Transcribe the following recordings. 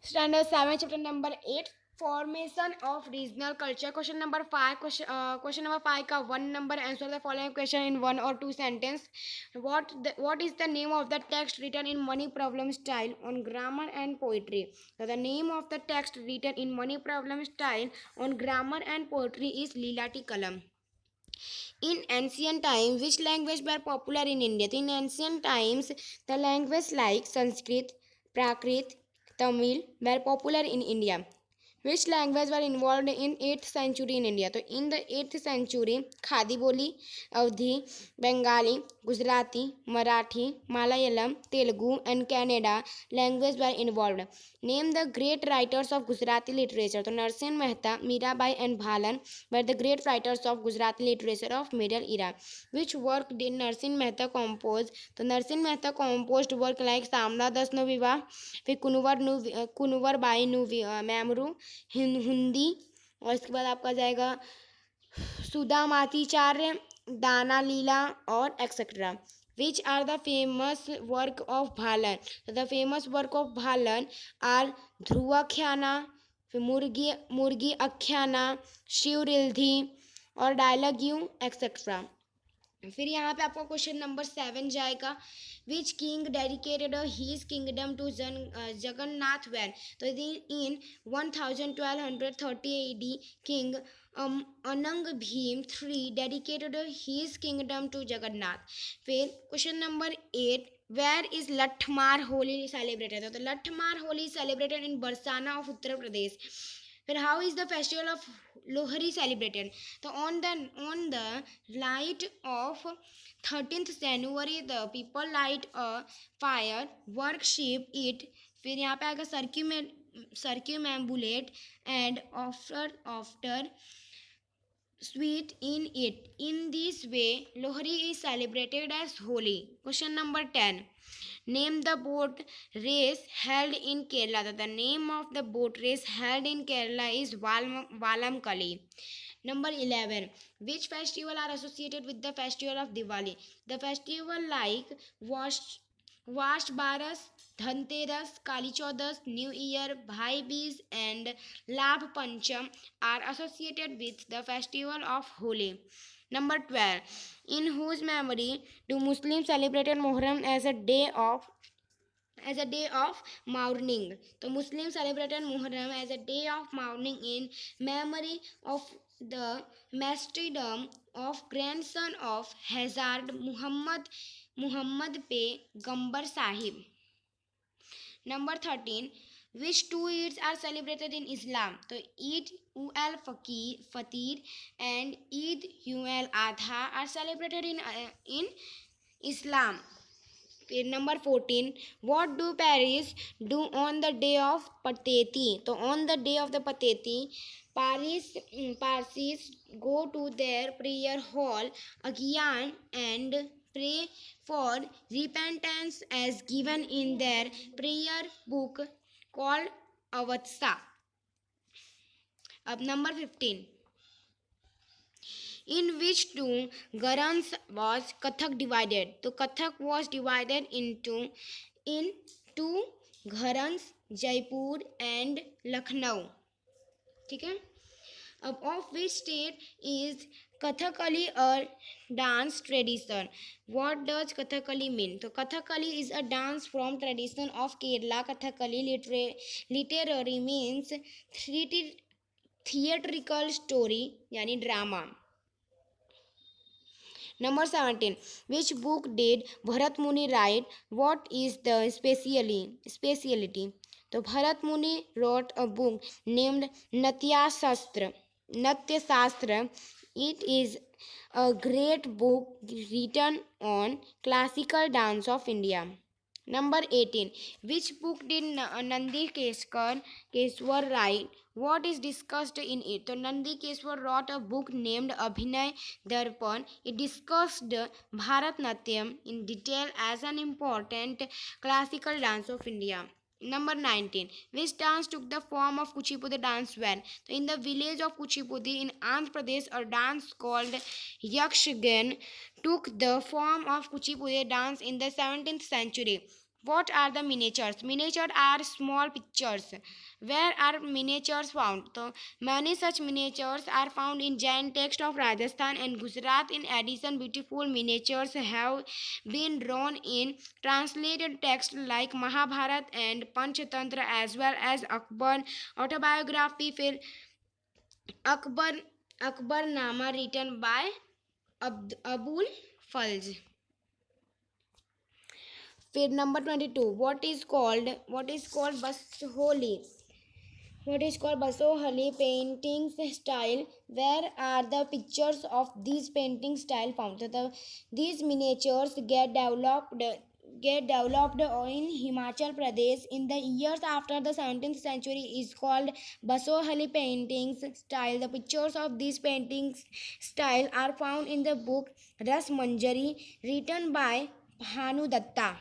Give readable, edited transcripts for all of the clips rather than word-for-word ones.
Standard 7, chapter number 8, formation of regional culture. Question number 5. Question number 5 का 1 number. Answer the following question in 1 or 2 sentence. What is the name of the text written in money problem style on grammar and poetry? So the name of the text written in money problem style on grammar and poetry is Leelati Kalam. In ancient times, which language were popular in India? In ancient times, the language like Sanskrit, Prakrit, Tamil were popular in India. Which language were involved in 8th century in India? तो in the 8th century, khadi बोली, अवधी, Bengali, Gujarati, Marathi, Malayalam, Telugu and Kannada language were involved. Name the great writers of Gujarati literature. तो Narasimha Mehta, Mirabai and Bhalan were the great writers of Gujarati literature of Middle era. Which work did Narsin Mehta compose? तो Narasimha Mehta composed work like सामला दस no विवाह, फिर Kunwar by नु मैमरू, हिंदी, और इसके बाद आपका जाएगा सुधा मातीचार्य, दाना लीला और etcetera. Which are the famous work of Bhalan? The famous work of Bhalan are ध्रुवाख्याना, फिर मुर्गी अख्याना, शिव रिल्धी और डायलॉग यू एक्सेट्रा. फिर यहाँ पे आपको क्वेश्चन नंबर 7 जाएगा. Which king dedicated his kingdom to Jagannath when? तो in 1230 AD king Anang Bhim 3 dedicated his kingdom to Jagannath. फिर question number 8, where is Lathmar Holi celebrated? तो Lathmar Holi celebrated in Barsana of Uttar Pradesh. फिर how is the festival of Lohri celebrated? तो on the light of 13th January the people light a fire worship it. फिर यहाँ पे आएगा सर्क्यूमेम्बुलेट and after sweet in it. In this way, Lohri is celebrated as Holi. Question number 10. Name the boat race held in Kerala. The name of the boat race held in Kerala is Valam Kali. Number 11. Which festival are associated with the festival of Diwali? The festival like Vash Baras, Dhanteras, Kali Chaudas, New Year, Bhai Beej and Labh Pancham are associated with the festival of Holi. Number 12. In whose memory do Muslims celebrate Muharram as a day of mourning? तो Muslims celebrated Muharram as a day of mourning in memory of the martyrdom of grandson of Hazrat Muhammad Paygambur Sahib. Number 13. Which two Eids are celebrated in Islam? तो Eid ul Fitr and Eid ul Adha are celebrated in Islam. Number 14. What do Paris do on the day of Pateti? तो on the day of the Pateti, Parsis go to their prayer hall again and pray for repentance as given in their prayer book called Avatsa. Up number 15. In which two Gharans was Kathak divided? तो Kathak was divided in two Gharans, Jaipur and Lucknow. ठीक है. अब of which state is Kathakali a dance tradition? What does Kathakali mean? तो Kathakali is a dance from tradition of Kerala. Kathakali literary means theatrical story यानी drama. Number 17. Which book did Bharat Muni write? What is the speciality? तो Bharat Muni wrote a book named Natya Shastra. It is a great book written on classical dance of India. Number 18. Which book did Nandi Keshwar write? What is discussed in it? So Nandi Keshwar wrote a book named Abhinay Darpan. It discussed Bharatnatyam in detail as an important classical dance of India. Number 19. Which dance took the form of Kuchipudi dance when? So in the village of Kuchipudi in Andhra Pradesh, a dance called Yakshagan took the form of Kuchipudi dance in the 17th century. What are the miniatures? Miniatures are small pictures. Where are miniatures found? So many such miniatures are found in Jain text of Rajasthan and Gujarat. In addition, beautiful miniatures have been drawn in translated text like Mahabharata and Panchatantra, as well as Akbar autobiography. फिर Akbar Akbarnama written by Abul फल्ज. फिर number 22, what is called Basoli? What is called Basoli painting style? Where are the pictures of these painting style found? So these miniatures get developed in Himachal Pradesh in the years after the 17th century is called Basoli paintings style. The pictures of these paintings style are found in the book Ras Manjari written by Bhanu Datta.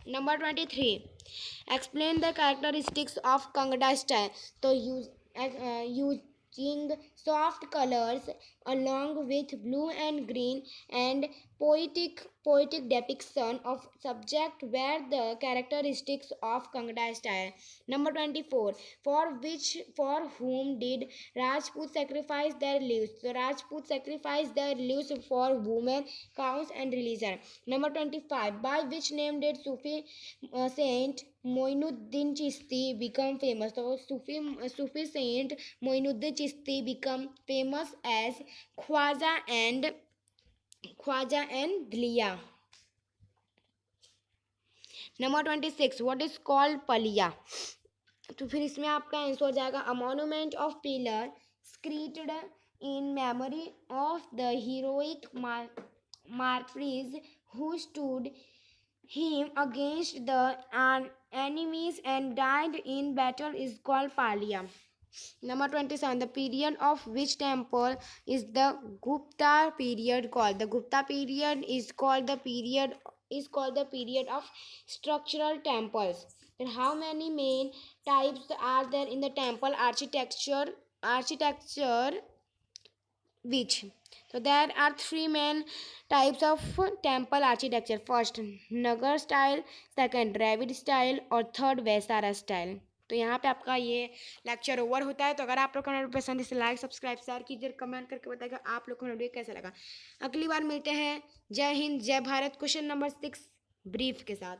Number 23. Explain the characteristics of Kangda style. So using soft colors along with blue and green and poetic depiction of subject were the characteristics of Kangda style. Number 24. For whom did Rajput sacrifice their lives? So Rajput sacrificed their lives for women, cows and religion. Number 25. By which name did Sufi Saint Moinuddin Chishti become famous? So Sufi Saint Moinuddin Chishti become famous as Khwaja and Dliya. Number 26. What is called paliya? तो फिर इसमें आपका answer हो जाएगा a monument of pillar erected in memory of the heroic martyrs who stood him against the enemies and died in battle is called Palia. Number 27. The period of which temple is the Gupta period called? The Gupta period is called the period of structural temples. And how many main types are there in the temple architecture? Which? So there are three main types of temple architecture. First, Nagar style, second, Dravid style और third वैसारा style. तो यहाँ पे आपका ये lecture over होता है. तो अगर आप लोग को वीडियो पसंद है इसे लाइक सब्सक्राइब शेयर कीजिए, कमेंट करके बताइएगा आप लोग को वीडियो कैसा लगा. अगली बार मिलते हैं. जय हिंद जय भारत. क्वेश्चन नंबर 6 ब्रीफ के साथ.